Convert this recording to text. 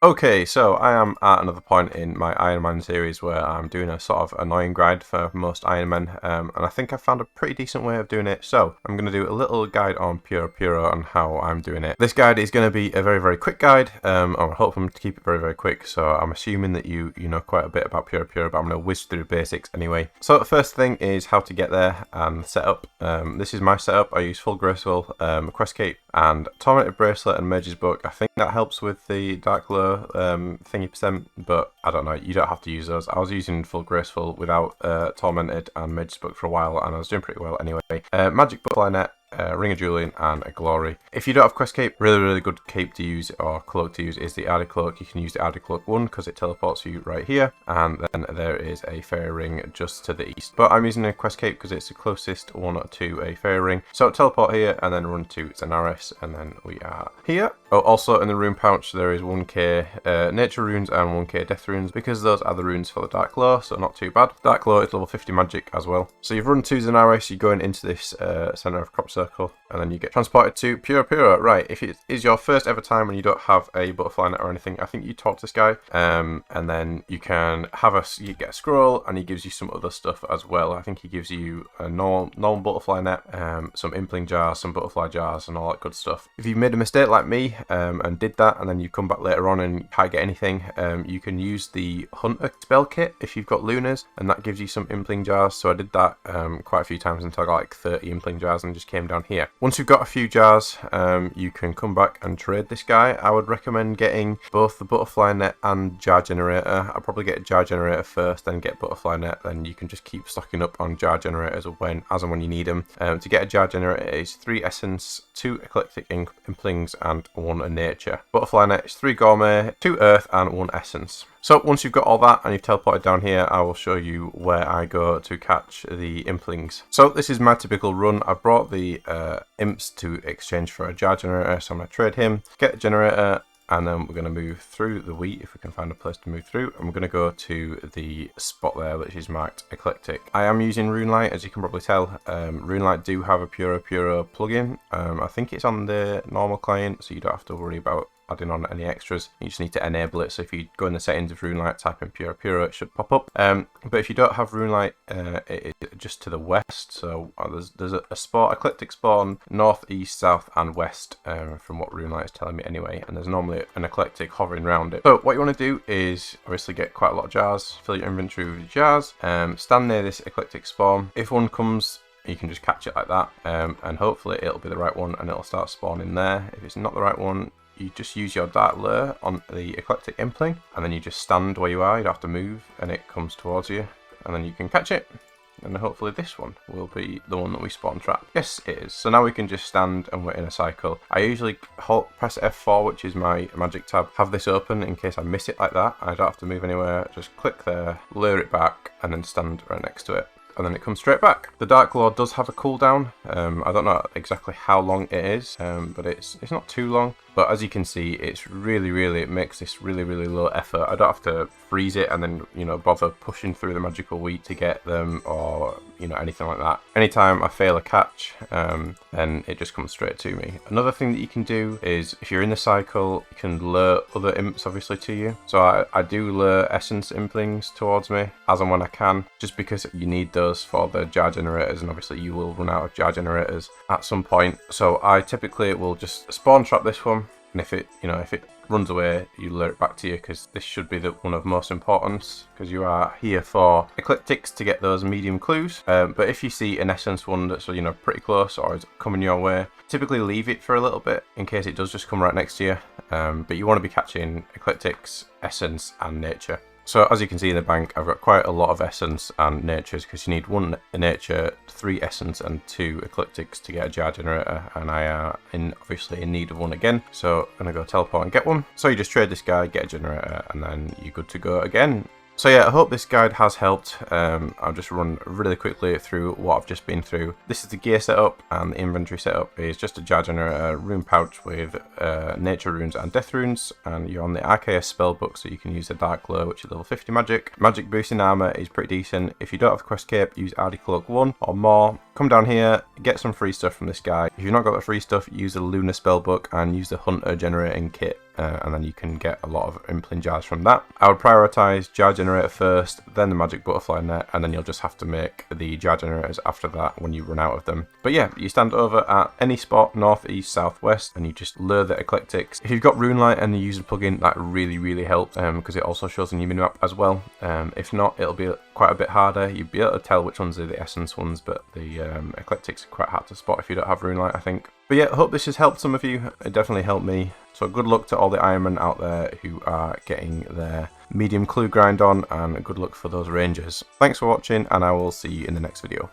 Okay, so I am at another point in my Ironman series where I'm doing a sort of annoying guide for most Ironmen, and I think I found a pretty decent way of doing it. So I'm going to do a little guide on Puro-Puro and how I'm doing it. This guide is going to be a very, very quick guide. I'm hoping to keep it very, very quick. So I'm assuming that you know quite a bit about Puro-Puro, but I'm going to whiz through the basics anyway. So the first thing is how to get there and set up. This is my setup. I use full graceful, quest cape, and tormented bracelet and mage's book. I think that helps with the dark glow thingy percent, but I don't know, you don't have to use those. I was using full graceful without tormented and mage's book for a while, and I was doing pretty well anyway. Magic butterfly net, ring of Julian, and a glory. If you don't have quest cape, really good cape to use or cloak to use is the Ardy cloak. You can use the Ardy cloak 1 because it teleports you right here, and then there is a fairy ring just to the east. But I'm using a quest cape because it's the closest one to a fairy ring. So teleport here and then run to Zenaris, and then we are here. Oh, also in the rune pouch there is 1k nature runes and 1k death runes, because those are the runes for the dark glow, so not too bad. Dark glow is level 50 magic as well. So you've run to Zenaris, you're going into this center of crop circle, and then you get transported to Puro-Puro. Right, if it is your first ever time and you don't have a butterfly net or anything, I think you talk to this guy, and then you can have you get a scroll, and he gives you some other stuff as well. I think he gives you a normal butterfly net, some impling jars, some butterfly jars, and all that good stuff. If you made a mistake like me and did that, and then you come back later on and can't get anything, you can use the hunter spell kit if you've got lunas, and that gives you some impling jars. So I did that quite a few times until I got like 30 impling jars and just came down here. Once you've got a few jars, you can come back and trade this guy. I would recommend getting both the butterfly net and jar generator. I'd probably get a jar generator first, then get butterfly net, then you can just keep stocking up on jar generators as and when you need them. To get a jar generator is 3 essence, 2 eclectic implings, and 1 nature. Butterfly net is 3 gourmet, 2 earth, and 1 essence. So once you've got all that and you've teleported down here, I will show you where I go to catch the implings. So this is my typical run. I brought the imps to exchange for a jar generator, so I'm going to trade him, get the generator, and then we're going to move through the wheat if we can find a place to move through, and we're going to go to the spot there which is marked eclectic. I am using Runelight, as you can probably tell. Runelight do have a Puro-Puro plugin. I think it's on the normal client, so you don't have to worry about adding on any extras. You just need to enable it. So if you go in the settings of Runelight, type in Puro-Puro, it should pop up. But if you don't have Runelight, it is just to the west. So there's a eclectic spawn north, east, south, and west, from what Runelight is telling me anyway. And there's normally an eclectic hovering around it. So what you want to do is obviously get quite a lot of jars, fill your inventory with jars, stand near this eclectic spawn. If one comes, you can just catch it like that, and hopefully it'll be the right one and it'll start spawning there. If it's not the right one, you just use your dark lure on the eclectic impling, and then you just stand where you are. You don't have to move, and it comes towards you, and then you can catch it. And hopefully this one will be the one that we spawn trap. Yes, it is. So now we can just stand and we're in a cycle. I usually press F4, which is my magic tab, have this open in case I miss it like that. I don't have to move anywhere. Just click there, lure it back, and then stand right next to it. And then it comes straight back. The Dark Glow does have a cooldown. I don't know exactly how long it is, but it's not too long. But as you can see, it's it makes this really low effort. I don't have to freeze it and then, bother pushing through the magical wheat to get them, or, anything like that. Anytime I fail a catch, then it just comes straight to me. Another thing that you can do is, if you're in the cycle, you can lure other imps obviously to you. So I do lure essence implings towards me as and when I can, just because you need those for the jar generators, and obviously you will run out of jar generators at some point. So I typically will just spawn trap this one, and if it runs away, you lure it back to you, because this should be the one of most importance, because you are here for eclectics to get those medium clues. But if you see an essence one that's pretty close or is coming your way, typically leave it for a little bit in case it does just come right next to you. But you want to be catching eclectics, essence, and nature. So as you can see in the bank, I've got quite a lot of essence and natures, because you need 1 nature, 3 essence, and 2 eclectics to get a jar generator, and I am obviously in need of 1 again, so I'm going to go teleport and get one. So you just trade this guy, get a generator, and then you're good to go again. So yeah, I hope this guide has helped. I'll just run really quickly through what I've just been through. This is the gear setup, and the inventory setup is just a jar generator, rune pouch with nature runes and death runes, and you're on the RKS spellbook, so you can use the dark glow, which is level 50 magic. Magic boosting armor is pretty decent. If you don't have a quest cape, use Ardy Cloak 1 or more. Come down here, get some free stuff from this guy. If you've not got the free stuff, use the Lunar spellbook and use the hunter generating kit. and then you can get a lot of impling jars from that. I would prioritize jar generator first, then the magic butterfly net, and then you'll just have to make the jar generators after that when you run out of them. But yeah, you stand over at any spot, north, east, south, west, and you just lure the eclectics. If you've got Runelite and you use a plugin, that really helps, because it also shows in your minimap as well. If not, it'll be quite a bit harder. You'd be able to tell which ones are the essence ones, but the eclectics are quite hard to spot if you don't have Runelite, I think. But yeah, I hope this has helped some of you. It definitely helped me. So good luck to all the Ironmen out there who are getting their medium clue grind on, and good luck for those rangers. Thanks for watching, and I will see you in the next video.